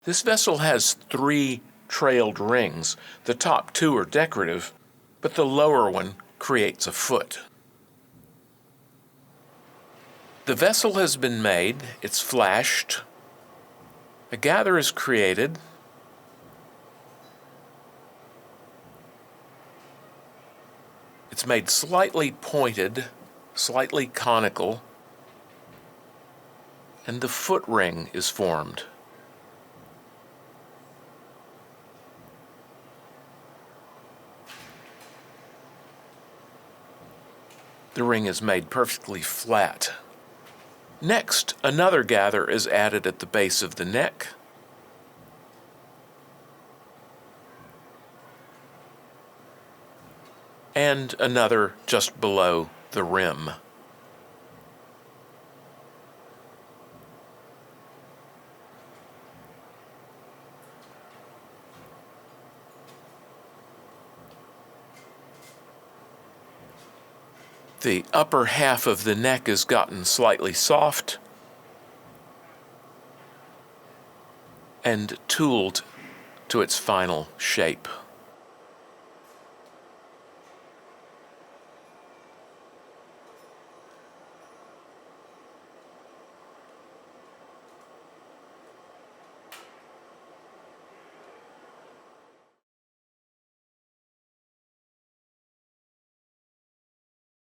This vessel has 3 trailed rings. The top 2 are decorative, but the lower one creates a foot. The vessel has been made, it's flashed, a gather is created, it's made slightly pointed, slightly conical, and the foot ring is formed. The ring is made perfectly flat. Next, another gather is added at the base of the neck. And another just below the rim. The upper half of the neck has gotten slightly soft and tooled to its final shape.